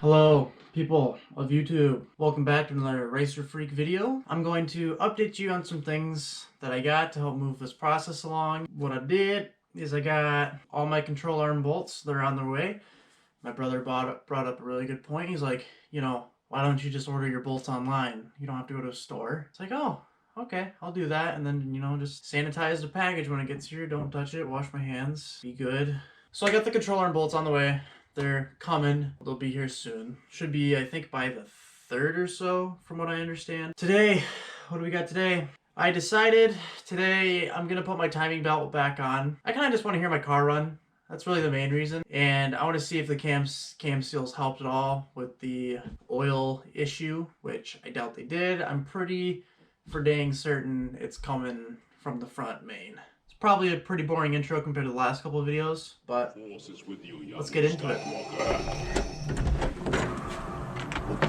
Hello people of YouTube, welcome back to another Racer Freak video. I'm going to update you on some things that I got to help move this process along. What I did is I got all my control arm bolts, they're on their way. My brother brought up a really good point. He's like, you know, why don't you just order your bolts online? You don't have to go to a store. It's like, oh, okay, I'll do that. And then, you know, just sanitize the package when it gets here. Don't touch it, wash my hands, be good. So I got the control arm bolts on the way. They're coming. They'll be here soon. Should be, I think, by the 3rd or so, from what I understand. Today, what do we got today? I decided today I'm gonna put my timing belt back on. I kind of just want to hear my car run. That's really the main reason. And I want to see if the cam seals helped at all with the oil issue, which I doubt they did. I'm pretty for dang certain it's coming from the front main. Probably a pretty boring intro compared to the last couple of videos, but let's get into it.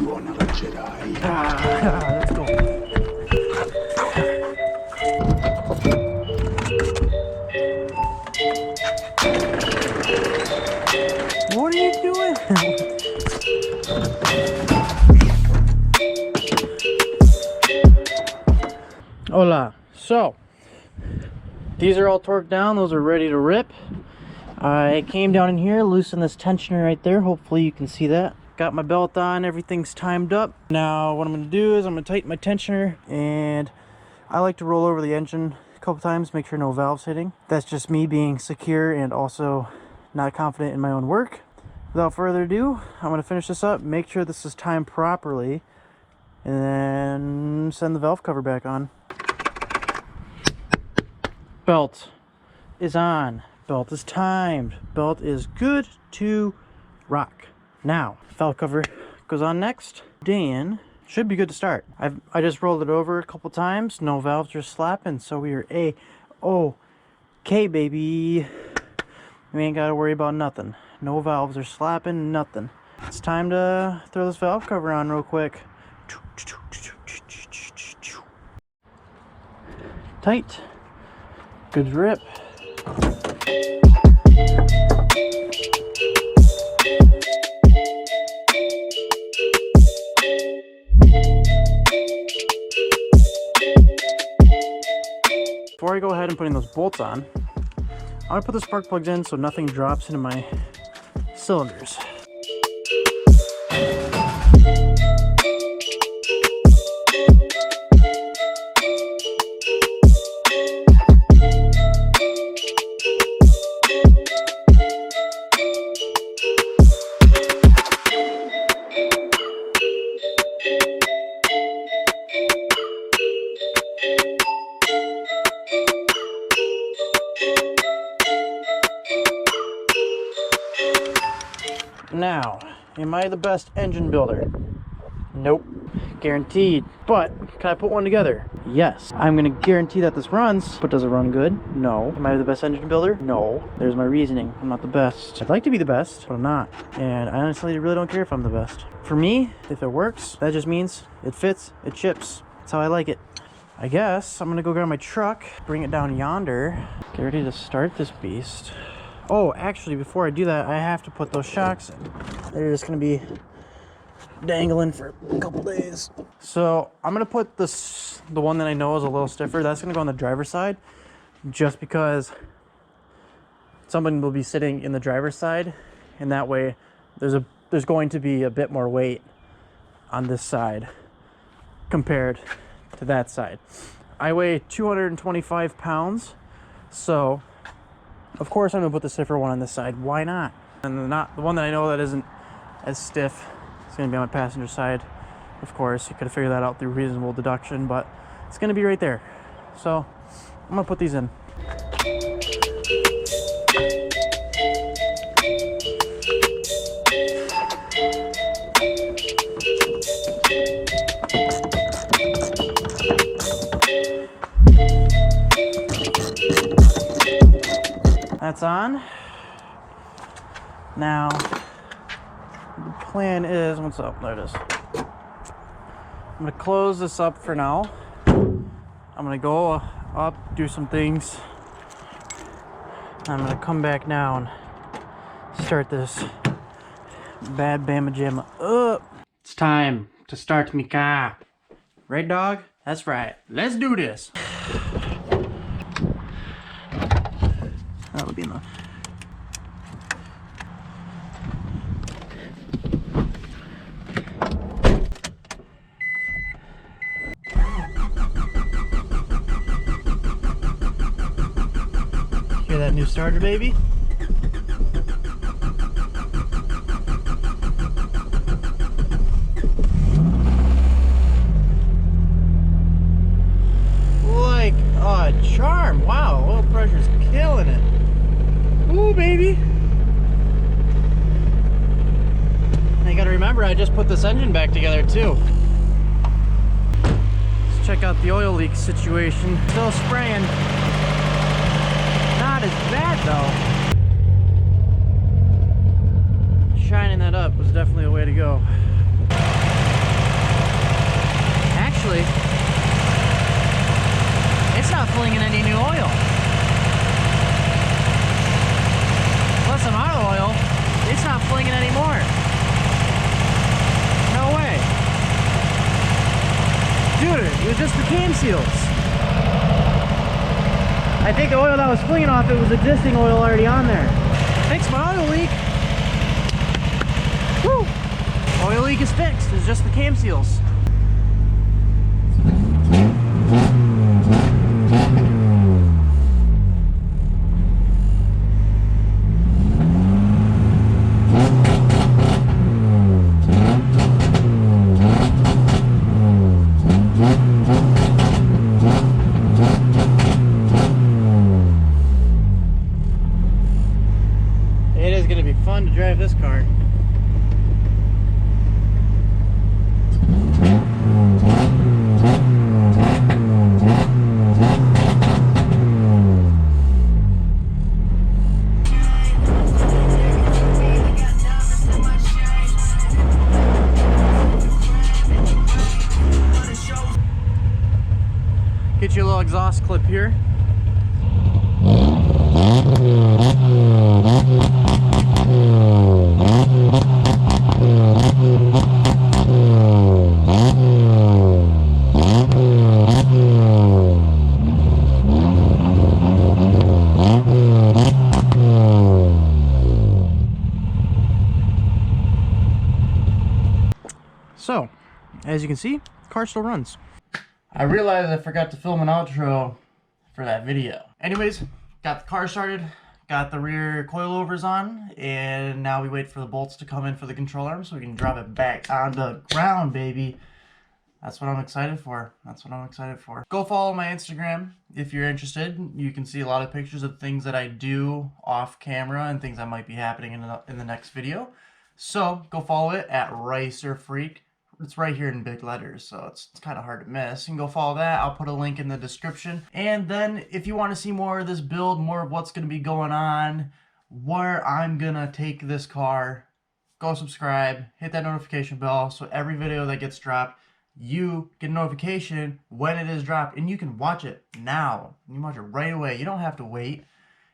You are not a Jedi. Let's go. What are you doing? Hola. So, these are all torqued down, those are ready to rip. I came down in here, loosened this tensioner right there, hopefully you can see that. Got my belt on, everything's timed up. Now what I'm going to do is I'm going to tighten my tensioner, and I like to roll over the engine a couple times, make sure no valves hitting. That's just me being secure and also not confident in my own work. Without further ado, I'm going to finish this up, make sure this is timed properly, and then send the valve cover back on. Belt is on. Belt is timed. Belt is good to rock. Now, valve cover goes on next. Dan should be good to start. I just rolled it over a couple times. No valves are slapping, so we are A-OK, baby. We ain't got to worry about nothing. No valves are slapping, nothing. It's time to throw this valve cover on real quick. Tight. Good rip. Before I go ahead and putting those bolts on, I'm gonna put the spark plugs in so nothing drops into my cylinders. Now, am I the best engine builder? Nope. Guaranteed. But, can I put one together? Yes. I'm going to guarantee that this runs, but does it run good? No. Am I the best engine builder? No. There's my reasoning. I'm not the best. I'd like to be the best, but I'm not. And I honestly really don't care if I'm the best. For me, if it works, that just means it fits, it ships. That's how I like it. I guess I'm going to go grab my truck, bring it down yonder, get ready to start this beast. Oh, actually, before I do that, I have to put those shocks in. They're just going to be dangling for a couple days. So I'm going to put the one that I know is a little stiffer. That's going to go on the driver's side, just because someone will be sitting in the driver's side, and that way there's going to be a bit more weight on this side compared to that side. I weigh 225 pounds, so of course I'm gonna put the stiffer one on this side. Why not? And the one that I know that isn't as stiff is gonna be on my passenger side. Of course, you could have figured that out through reasonable deduction, but it's gonna be right there. So I'm gonna put these in. That's on. Now, the plan is, what's up? There it is. I'm gonna close this up for now. I'm gonna go up, do some things. I'm gonna come back down, start this bad Bama Jamma up. It's time to start me car. Right, dog? That's right. Let's do this. That'll be enough. Hear that new starter, baby? Like a charm. Wow, oil pressure's killing it. Ooh, baby. Now you gotta remember, I just put this engine back together too. Let's check out the oil leak situation. Still spraying. Not as bad though. Shining that up was definitely a way to go. Actually, it's not flinging any new oil. Plus I'm out of oil, it's not flinging anymore. No way. Dude, it was just the cam seals. I think the oil that was flinging off it was existing oil already on there. Fixed my oil leak. Woo! Oil leak is fixed. It's just the cam seals. Fun to drive this car. Get you a little exhaust clip here. So, as you can see, the car still runs. I realized I forgot to film an outro for that video. Anyways, got the car started, got the rear coilovers on, and now we wait for the bolts to come in for the control arm so we can drop it back on the ground, baby. That's what I'm excited for. That's what I'm excited for. Go follow my Instagram if you're interested. You can see a lot of pictures of things that I do off camera and things that might be happening in the next video. So go follow it at Racer Freak. It's right here in big letters, so it's kind of hard to miss. You can go follow that. I'll put a link in the description. And then if you want to see more of this build, more of what's going to be going on, where I'm going to take this car, go subscribe, hit that notification bell so every video that gets dropped, you get a notification when it is dropped, and you can watch it now. You can watch it right away. You don't have to wait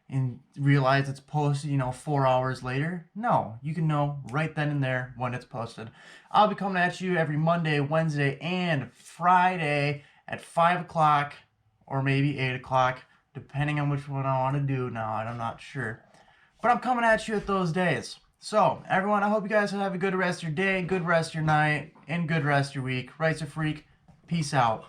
and realize it's posted, 4 hours later. No, you can know right then and there when it's posted. I'll be coming at you every Monday, Wednesday, and Friday at 5 o'clock or maybe 8 o'clock, depending on which one I want to do now. I'm not sure. But I'm coming at you at those days. So, everyone, I hope you guys have a good rest of your day, good rest of your night, and good rest of your week. Racer Freak, peace out.